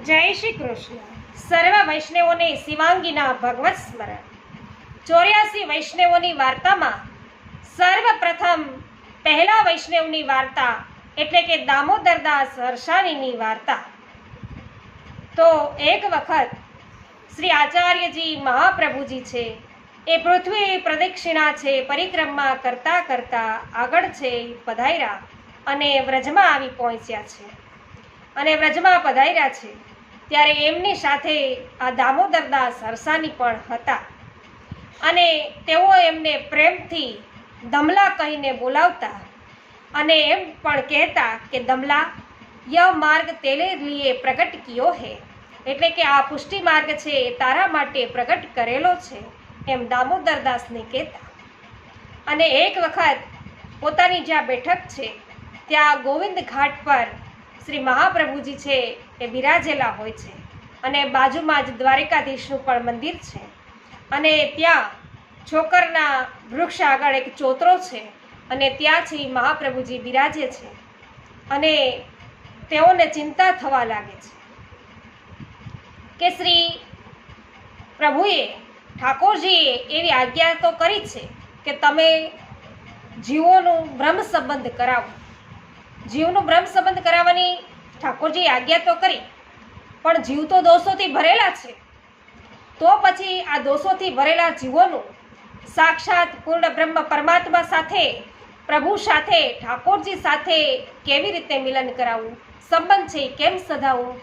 જય શ્રી કૃષ્ણ. સર્વ વૈષ્ણવોને શિવાંગીના ભગવત સ્મરણ. 84 વૈષ્ણવોની વાર્તામાં સર્વપ્રથમ પહેલા વૈષ્ણવની વાર્તા એટલે કે દામોદરદાસ હરસાણીની વાર્તા. તો એક વખત શ્રી આચાર્યજી મહાપ્રભુજી છે એ પૃથ્વી પ્રદક્ષિણા છે પરિક્રમા કરતા કરતા આગળ છે પધાર્યા અને વ્રજમાં આવી પહોંચ્યા છે. અને વ્રજમાં પધાર્યા છે ત્યારે એમની સાથે આ દામોદરદાસ હરસાણી પણ હતા. અને તેઓ એમને પ્રેમથી દમલા કહીને બોલાવતા અને એમ પણ કહેતા કે દમલા, યહ માર્ગ તેરે લીએ પ્રગટ કિયો હે, એટલે કે આ પુષ્ટિ માર્ગ છે એ તારા માટે પ્રગટ કરેલો છે એમ દામોદરદાસને કહેતા. અને એક વખત પોતાની જ્યાં બેઠક છે ત્યાં ગોવિંદ ઘાટ પર શ્રી મહાપ્રભુજી છે એ બિરાજેલા હોય છે અને બાજુમાં જ દ્વારિકાધીશનું પણ મંદિર છે. અને ત્યાં છોકરના વૃક્ષ આગળ એક ચોતરો છે અને ત્યાંથી મહાપ્રભુજી બિરાજે છે. અને તેઓને ચિંતા થવા લાગે છે કે શ્રી પ્રભુએ ઠાકોરજીએ એવી આજ્ઞા તો કરી છે કે તમે જીવોનું બ્રહ્મ સંબંધ કરાવો. જીવનું બ્રહ્મ સંબંધ કરાવવાની ઠાકોરજી આજ્ઞા તો કરી, પણ જીવ તો દોષોથી ભરેલા છે. તો પછી આ દોષોથી ભરેલા જીવોનું સાક્ષાત પૂર્ણ બ્રહ્મ પરમાત્મા સાથે, પ્રભુ સાથે, ઠાકોરજી સાથે કેવી રીતે મિલન કરાવવું, સંબંધ છે કેમ સધાવવું,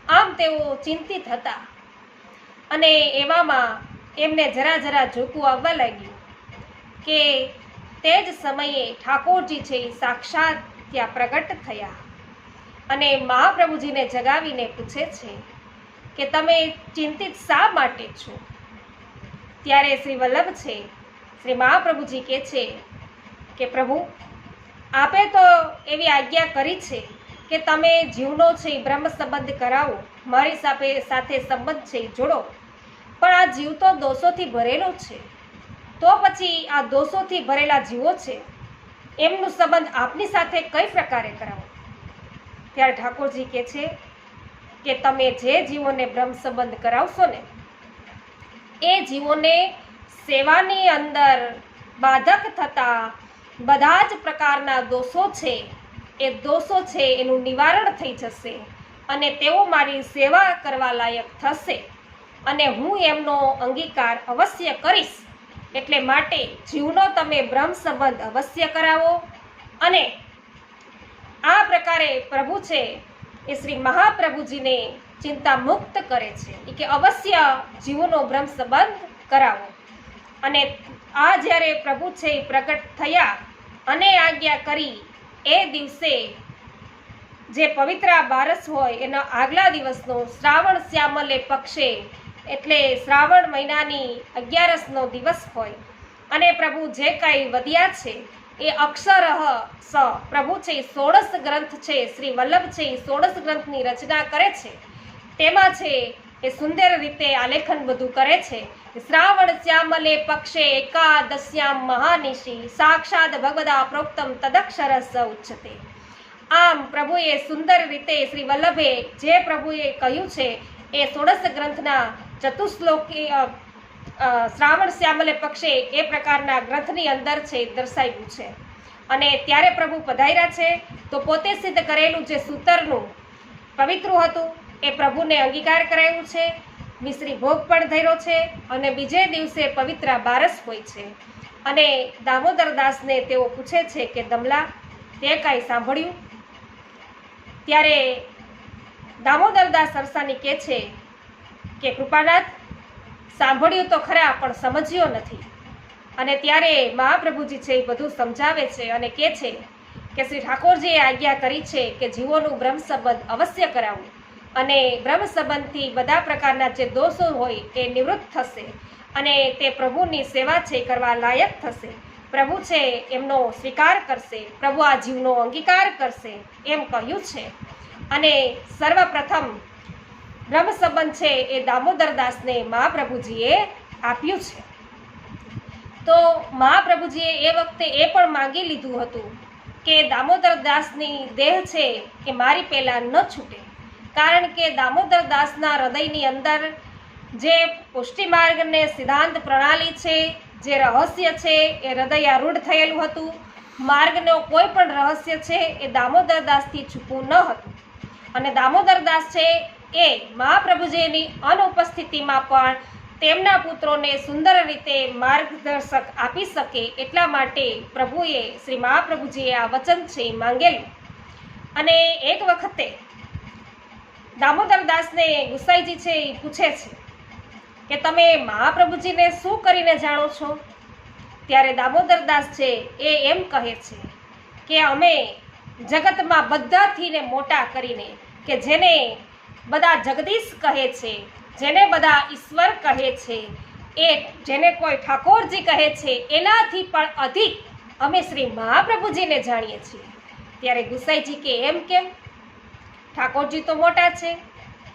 આમ તેઓ ચિંતિત હતા. અને એવામાં એમને જરા જરા ઝૂકવું આવવા લાગ્યું કે તે જ સમયે ઠાકોરજી છે એ સાક્ષાત ત્યાં પ્રગટ થયા અને મહાપ્રભુજીને જગાવીને પૂછે છે કે તમે ચિંતિત શા માટે છો? ત્યારે શ્રી વલ્લભ છે શ્રી મહાપ્રભુજી કહે છે કે પ્રભુ, આપે તો એવી આજ્ઞા કરી છે કે તમે જીવનો છે બ્રહ્મ સંબંધ કરાવો, મારી સાથે સંબંધ છે જોડો, પણ આ જીવ તો દોષોથી ભરેલો છે. તો પછી આ દોષોથી ભરેલા જીવો છે એમનું સંબંધ આપની સાથે કઈ પ્રકારે કરાવો? ત્યારે ઠાકોરજી કહે છે કે તમે જે જીવોને બ્રહ્મ સંબંધ કરાવશો ને એ જીવોને સેવાની અંદર બાધક થતા બધા જ પ્રકારના દોષો છે એ દોષો છે એનું નિવારણ થઈ જશે અને તેઓ મારી સેવા કરવા લાયક થશે અને હું એમનો અંગીકાર અવશ્ય કરીશ. એટલે માટે જીવનો તમે બ્રહ્મ સંબંધ અવશ્ય કરાવો. અને આ પ્રકારે પ્રભુ છે એ શ્રી મહાપ્રભુજીને ચિંતા મુક્ત કરે છે કે અવશ્ય જીવનો બ્રહ્મ સંબંધ કરાવો. અને આ જ્યારે પ્રભુ છે એ પ્રગટ થયા અને આજ્ઞા કરી એ દિવસે જે પવિત્ર બારસ હોય એના આગલા દિવસનો શ્રાવણ શ્યામલે પક્ષે એટલે શ્રાવણ મહિનાની 11નો દિવસ હોય અને પ્રભુ જે કાંઈ વધ્યા છે એ અક્ષરઃ સ પ્રભુ છે 16 ગ્રંથ છે શ્રી વલ્લભ છે 16 ગ્રંથની રચના કરે છે. તેમાં છે એ સુંદર રીતે આલેખન બધું કરે છે. શ્રાવણ શ્યામલે પક્ષે એકાદશ્યામ મહાનિશી સાક્ષાત ભગવદા પ્રોક્તમ તદક્ષરસ ઉચ્ચતે. આમ પ્રભુએ સુંદર રીતે શ્રી વલ્લભે જે પ્રભુએ કહ્યું છે એ 16 ગ્રંથના ચતુશ્લોકી શ્રાવણ શ્યામલે પક્ષે એ પ્રકારના ગ્રંથની અંદર છે દર્શાવ્યું છે. અને ત્યારે પ્રભુ પધાર્યા છે તો પોતે સિદ્ધ કરેલું જે સૂતરનું પવિત્ર હતું એ પ્રભુને અંગીકાર કરાયું છે. મિશ્રી ભોગ પણ ધર્યો છે અને બીજે દિવસે પવિત્ર બારસ હોય છે. અને દામોદરદાસને તેઓ પૂછે છે કે દમલા, તે કાંઈ સાંભળ્યું? ત્યારે દામોદરદાસ હરસાણી કહે છે કે કૃપાનાથ, સાંભળ્યું તો ખરા પણ સમજ્યો નથી. અને ત્યારે મહાપ્રભુજી છે એ બધું સમજાવે છે અને કહે છે કે શ્રી ઠાકોરજીએ આજ્ઞા કરી છે કે જીવોનું બ્રહ્મ સંબંધ અવશ્ય કરાવવું અને બ્રહ્મ સંબંધથી બધા પ્રકારના જે દોષો હોય એ નિવૃત્ત થશે અને તે પ્રભુની સેવા છે કરવા લાયક થશે. પ્રભુ છે એમનો સ્વીકાર કરશે, પ્રભુ આ જીવનો અંગીકાર કરશે એમ કહ્યું છે. અને સર્વપ્રથમ બ્રહ્મ સંબંધ છે એ દામોદરદાસને મહાપ્રભુજીએ આપ્યું છે. તો મહાપ્રભુજીએ એ વખતે એ પણ માંગી લીધું હતું કે દામોદરદાસની દેહ છે એ મારી પહેલાં ન છૂટે કારણ કે દામોદર દાસના હૃદયની અંદર જે પુષ્ટિ માર્ગને સિદ્ધાંત પ્રણાલી છે, જે રહસ્ય છે, એ હૃદયારૂઢ થયેલું હતું. માર્ગનો કોઈ પણ રહસ્ય છે એ દામોદર દાસથી છૂપું ન હતું. અને દામોદર દાસ છે એ મહાપ્રભુજીની અનુપસ્થિતિમાં પણ તેમના પુત્રોને સુંદર રીતે માર્ગદર્શક આપી શકે એટલા માટે પ્રભુએ, શ્રી મહાપ્રભુજીએ આ વચન છે એ માંગેલું. અને એક વખતે દામોદર દાસને ગુસાઈજી છે એ પૂછે છે કે તમે મહાપ્રભુજીને શું કરીને જાણો છો? ત્યારે દામોદર દાસ છે એ એમ કહે છે કે અમે જગતમાં બધાથીને મોટા કરીને, કે જેને બધા જગદીશ કહે છે, જેને બધા ઈશ્વર કહે છે, એ જેને કોઈ ઠાકોરજી કહે છે, એનાથી પણ અધિક અમે શ્રી મહાપ્રભુજીને જાણીએ છીએ. ત્યારે ગુસાઈજી કે એમ કેમ? ઠાકોરજી તો મોટા છે.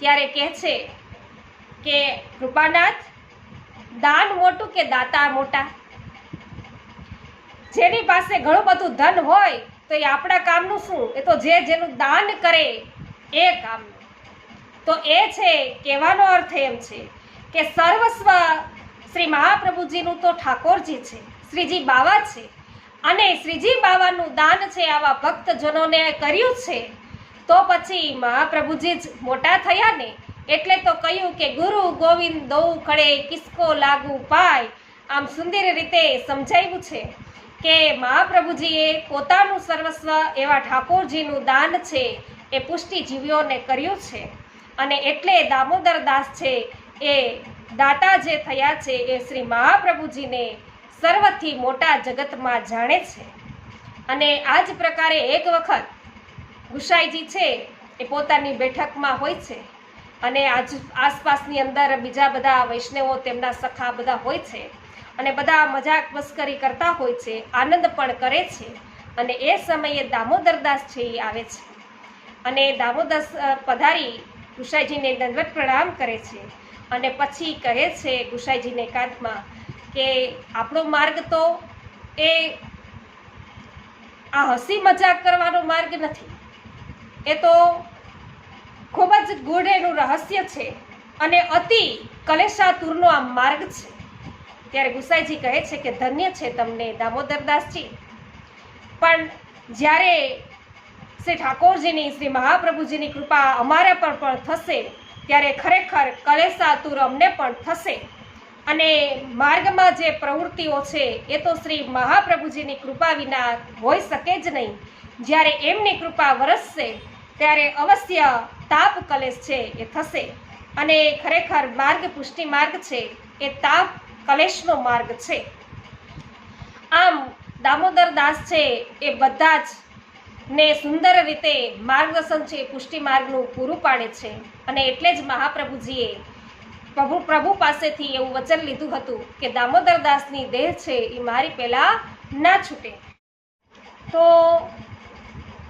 ત્યારે કહે છે કે કૃપાનાથ, દાન મોટું કે દાતા મોટા? જેની પાસે ઘણું બધું ધન હોય તો એ આપણા કામનું શું? એ તો જેનું દાન કરે એ કામનું. તો એ છે કહેવાનો અર્થ એમ છે કે સર્વસ્વ શ્રી મહાપ્રભુજીનું તો ઠાકોરજી છે, શ્રીજી બાવા છે. અને શ્રીજી બાવાનું દાન છે આવા ભક્તજનોને કર્યું છે, તો પછી મહાપ્રભુજી જ મોટા થયા ને. એટલે તો કહ્યું કે ગુરુ ગોવિંદ દો ખડે કિસકો લાગુ પાય. આમ સુંદર રીતે સમજાવ્યું છે કે મહાપ્રભુજીએ પોતાનું સર્વસ્વ એવા ઠાકોરજીનું દાન છે એ પુષ્ટિ જીવીઓને કર્યું છે. અને એટલે દામોદર દાસ છે એ દાતા જે થયા છે એ શ્રી મહાપ્રભુજીને સર્વથી મોટા જગતમાં જાણે છે. અને આ જ પ્રકારે એક વખત ગુસાઈજી છે એ પોતાની બેઠકમાં હોય છે અને આસપાસની અંદર બીજા બધા વૈષ્ણવો, તેમના સખા બધા હોય છે અને બધા મજાક મસ્કરી કરતા હોય છે, આનંદ પણ કરે છે. અને એ સમયે દામોદર દાસ છે એ આવે છે અને દામોદર પધારી ગુસાઈજીને દંડવત પ્રણામ કરે છે અને પછી કહે છે ગુસાઈજીને એકાંતમાં કે આપણો માર્ગ તો એ આ હસી મજાક કરવાનો માર્ગ નથી, એ તો ખૂબ જ ગૂઢ એનું રહસ્ય છે અને અતિ કલેશાતુરનો આ માર્ગ છે. ત્યારે ગુસાઈજી કહે છે કે ધન્ય છે તમને દામોદર દાસજી, પણ જ્યારે શ્રી ઠાકોરજીની, શ્રી મહાપ્રભુજીની કૃપા અમારા પર પણ થશે ત્યારે ખરેખર કલેશાતુર અમને પણ થશે. અને માર્ગમાં જે પ્રવૃત્તિઓ છે એ તો શ્રી મહાપ્રભુજીની કૃપા વિના હોઈ શકે જ નહીં. જ્યારે એમની કૃપા વરસશે ત્યારે અવશ્ય તાપ કલેશ છે એ થશે. અને ખરેખર માર્ગ પુષ્ટિ માર્ગ છે એ તાપ કલેશનો માર્ગ છે. આમ દામોદર દાસ છે એ બધા જ ને સુંદર રીતે માર્ગદર્શન છે પુષ્ટિ માર્ગનું પૂરું પાડે છે. અને એટલે જ મહાપ્રભુજીએ પ્રભુ પાસેથી એવું વચન લીધું હતું કે દામોદર દાસની દેહ છે એ મારી પહેલાં ના છૂટે. તો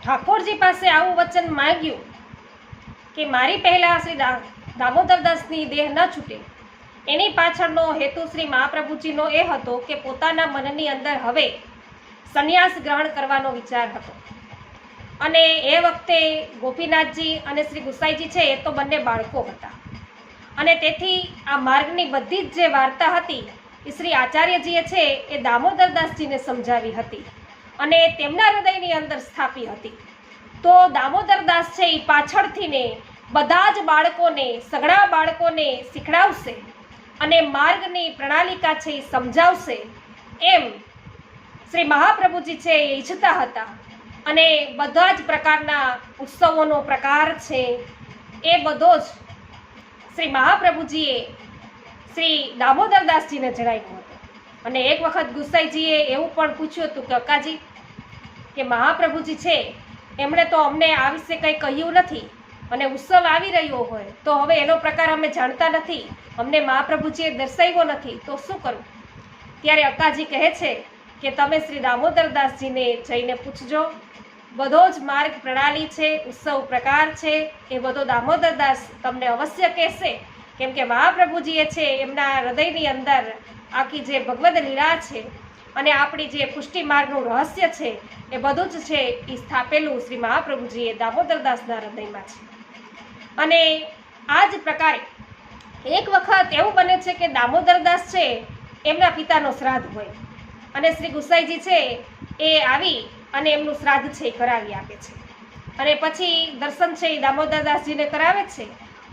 ઠાકોરજી પાસે આવું વચન માંગ્યું કે મારી પહેલાં શ્રી દામોદર દાસની દેહ ન છૂટે. એની પાછળનો હેતુ શ્રી મહાપ્રભુજીનો એ હતો કે પોતાના મનની અંદર હવે સંન્યાસ ગ્રહણ કરવાનો વિચાર હતો. અને એ વખતે ગોપીનાથજી અને શ્રી ગુસાઈજી છે એ તો બંને બાળકો હતા અને તેથી આ માર્ગની બધી જ જે વાર્તા હતી એ શ્રી આચાર્યજીએ છે એ દામોદર દાસજીને સમજાવી હતી અને તેમના હૃદયની અંદર સ્થાપી હતી. તો દામોદર દાસ છે એ પાછળથી ને બધા જ બાળકોને, સઘળા બાળકોને શીખડાવશે અને માર્ગની પ્રણાલિકા છે એ સમજાવશે એમ શ્રી મહાપ્રભુજી છે એ ઈચ્છતા હતા. અને બધા જ પ્રકારના ઉત્સવોનો પ્રકાર છે એ બધો જ શ્રી મહાપ્રભુજીએ શ્રી દામોદર દાસજીને જણાવ્યું હતું. અને એક વખત ગુસાઈજીએ એવું પણ પૂછ્યું હતું કે અક્કાજી, કે મહાપ્રભુજી છે એમણે તો અમને આ વિશે કંઈ કહ્યું નથી અને ઉત્સવ આવી રહ્યો હોય તો હવે એનો પ્રકાર અમે જાણતા નથી, અમને મહાપ્રભુજીએ દર્શાવ્યો નથી, તો શું કરવું? ત્યારે અક્કાજી કહે છે કે તમે શ્રી દામોદર દાસજીને જઈને પૂછજો. બધો જ માર્ગ પ્રણાલી છે, ઉત્સવ પ્રકાર છે એ બધો દામોદર દાસ તમને અવશ્ય કહેશે. કેમ કે મહાપ્રભુજીએ છે એમના હૃદયની અંદર આખી જે ભગવદ લીલા છે અને આપણી જે પુષ્ટિ માર્ગનું રહસ્ય છે એ બધું જ છે એ સ્થાપેલું શ્રી મહાપ્રભુજીએ દામોદર દાસના હૃદયમાં છે. અને આ જ પ્રકારે એક વખત એવું બને છે કે દામોદરદાસ છે એમના પિતાનો શ્રાદ્ધ હોય અને શ્રી ગુસાઈજી છે એ આવી અને એમનું શ્રાદ્ધ છે એ કરાવી આપે છે અને પછી દર્શન છે એ દામોદરદાસજીને કરાવે છે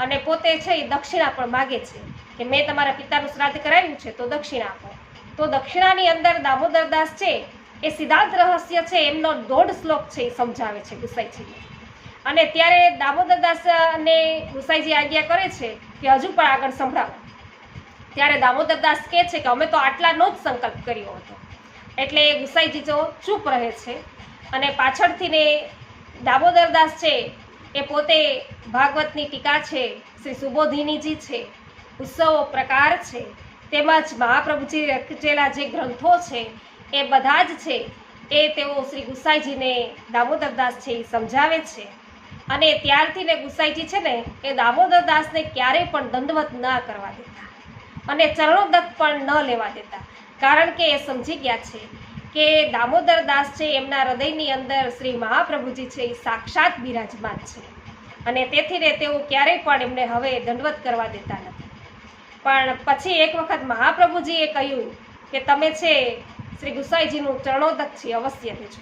અને પોતે છે એ દક્ષિણા પણ માગે છે કે મેં તમારા પિતાનું શ્રાદ્ધ કરાવ્યું છે તો દક્ષિણા આપો. તો દક્ષિણાની અંદર દામોદરદાસ છે એ સિદ્ધાંત રહસ્ય છે એમનો 1.5 શ્લોક છે એ સમજાવે છે ગુસાઈજીને. અને ત્યારે દામોદરદાસને ગુસાઈજી આજ્ઞા કરે છે કે હજુ પણ આગળ સંભળાવો. ત્યારે દામોદરદાસ કહે છે કે અમે તો આટલાનો જ સંકલ્પ કર્યો હતો. એટલે ગુસાઈજી તો ચૂપ રહે છે અને પાછળથી ને દામોદરદાસ છે એ પોતે ભાગવતની ટીકા છે, શ્રી સુબોધિનીજી છે, ઉત્સવો પ્રકાર છે, તેમજ મહાપ્રભુજી રચેલા જે ગ્રંથો છે એ બધા જ છે એ તેઓ શ્રી ગુસાઈજીને દામોદરદાસ છે એ સમજાવે છે. અને ત્યારથી ને ગુસાઈજી છે ને એ દામોદરદાસને ક્યારેય પણ દંડવત ના કરવા દેતા અને ચરણોદક પણ ન લેવા દેતા, કારણ કે એ સમજી ગયા છે કે દામોદરદાસ છે એમના હૃદયની અંદર શ્રી મહાપ્રભુજી છે એ સાક્ષાત બિરાજમાન છે અને તેથી ને તેઓ ક્યારેય પણ એમને હવે દંડવત કરવા દેતા નથી. પણ પછી એક વખત મહાપ્રભુજીએ કહ્યું કે તમે છે શ્રી ગુસાઈજીનું ચરણોદક છે અવશ્ય લેજો.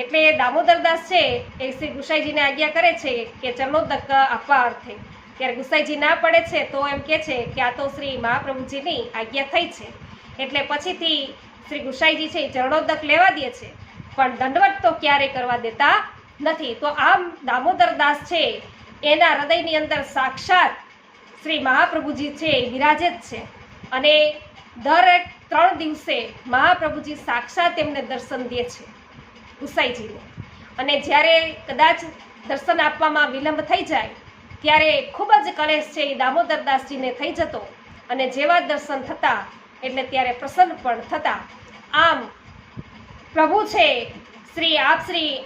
એટલે દામોદરદાસ છે એ શ્રી ગુસાઈજીને આજ્ઞા કરે છે કે ચરણોદક આપવા અર્થે. ત્યારે ગુસાઈજી ના પડે છે તો એમ કહે છે કે આ તો શ્રી મહાપ્રભુજીની આજ્ઞા થઈ છે. એટલે પછીથી શ્રી ગુસાઈજી છે એ ચરણોદક લેવા દે છે પણ દંડવત તો ક્યારેય કરવા દેતા નથી. તો આમ દામોદરદાસ છે એના હૃદયની અંદર સાક્ષાત શ્રી મહાપ્રભુજી છે એ બિરાજે જ છે અને દરેક 3 દિવસે મહાપ્રભુજી સાક્ષાત એમને દર્શન દે છે ગુસાઈજીને. અને જ્યારે કદાચ દર્શન આપવામાં વિલંબ થઈ જાય ત્યારે ખૂબ જ કલેશ છે એ દામોદરદાસજીને થઈ જતો અને જેવા દર્શન થતા એટલે ત્યારે પ્રસન્ન પણ થતા. આમ પ્રભુ છે શ્રી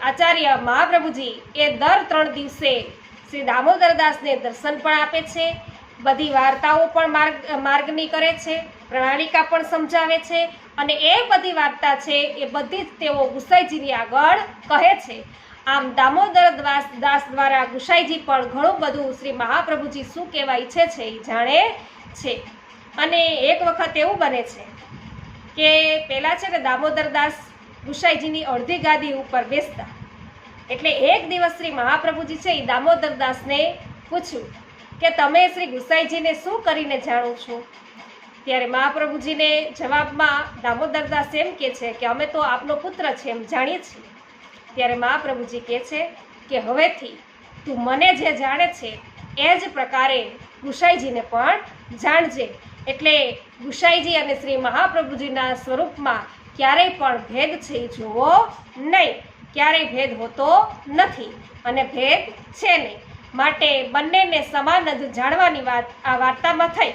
આચાર્ય મહાપ્રભુજી એ દર 3 દિવસે શ્રી દામોદરદાસને દર્શન પણ આપે છે, બધી વાર્તાઓ પણ માર્ગની કરે છે, પ્રણાલિકા પણ સમજાવે છે અને એ બધી વાર્તા છે એ બધી જ તેઓ ગુસાઈજીની આગળ કહે છે. આમ દામોદરદાસ દ્વારા ગુસાઈજી પણ ઘણું બધું શ્રી મહાપ્રભુજી શું કહેવા ઈચ્છે છે એ જાણે છે. અને એક વખત એવું બને છે કે પહેલાં છે ને દામોદરદાસ ગુસાઈજીની અડધી ગાદી ઉપર બેસતા. એટલે એક દિવસ શ્રી મહાપ્રભુજી છે એ દામોદરદાસને પૂછ્યું કે તમે શ્રી ગુસાઈજીને શું કરીને જાણો છો? ત્યારે મહાપ્રભુજીને જવાબમાં દામોદરદાસ એમ કહે છે કે અમે તો આપનો પુત્ર છે એમ જાણીએ છીએ. ત્યારે મહાપ્રભુજી કહે છે કે હવેથી તું મને જે જાણે છે એ જ પ્રકારે ગુસાઈજીને પણ જાણજે. એટલે ગુસાઈજી અને શ્રી મહાપ્રભુજીના સ્વરૂપમાં ક્યારેય પણ ભેદ છે એ જોવો નહીં, ક્યારેય ભેદ હોતો નથી અને ભેદ છે નહીં. માટે બંનેને સમાન જ જાણવાની વાત આ વાર્તામાં થઈ.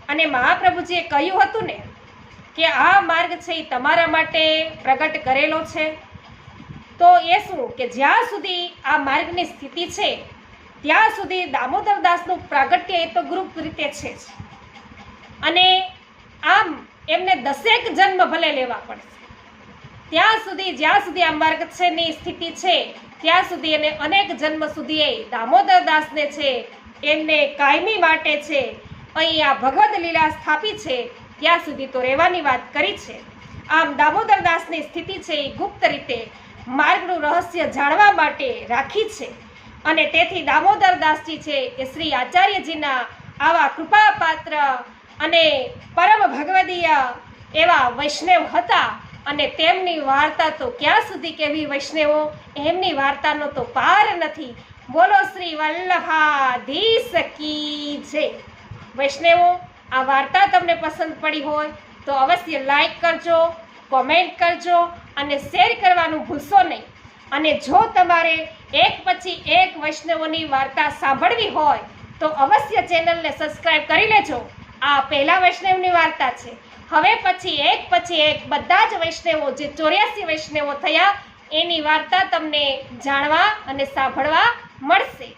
અને મહાપ્રભુજીએ કહ્યું હતું ને કે આ માર્ગ છે એ તમારા માટે પ્રગટ કરેલો છે. તો એ શું કે જ્યાં સુધી આ માર્ગની સ્થિતિ છે ત્યાં સુધી દામોદરદાસનું પ્રાગટ્ય એ તો ગ્રુપ રીતે છે જ. અને આમ એમને 10 જન્મ ભલે લેવા પડશે ત્યાં સુધી, જ્યાં સુધી આ માર્ગ છેની સ્થિતિ છે ત્યાં સુધી એને અનેક જન્મ સુધી એ દામોદરદાસને છે એમને કાયમી માટે છે અહીં આ ભગવદ લીલા સ્થાપી છે ત્યાં સુધી તો રહેવાની વાત કરી છે. આમ દામોદરદાસની સ્થિતિ છે એ ગુપ્ત રીતે માર્ગનું રહસ્ય જાણવા માટે રાખી છે અને તેથી દામોદરદાસજી છે એ શ્રી આચાર્યજીના આવા કૃપાપાત્ર અને પરમ ભગવદીય એવા વૈષ્ણવ હતા. અને તેમની વાર્તા તો ક્યાં સુધી કેવી વૈષ્ણવો, એમની વાર્તાનો તો પાર નથી. બોલો શ્રી વલ્લભાધીશ કી જય. વૈષ્ણવો, આ વાર્તા તમને પસંદ પડી હોય તો અવશ્ય લાઈક કરજો, કોમેન્ટ કરજો અને શેર કરવાનું ભૂલશો નહીં. અને જો તમારે એક પછી એક વૈષ્ણવોની વાર્તા સાંભળવી હોય તો અવશ્ય ચેનલને સબસ્ક્રાઈબ કરી લેજો. આ પહેલા વૈષ્ણવની વાર્તા છે. હવે પછી એક બધા જ વૈષ્ણવો જે 84 વૈષ્ણવો થયા એની વાર્તા તમને જાણવા અને સાંભળવા મળશે.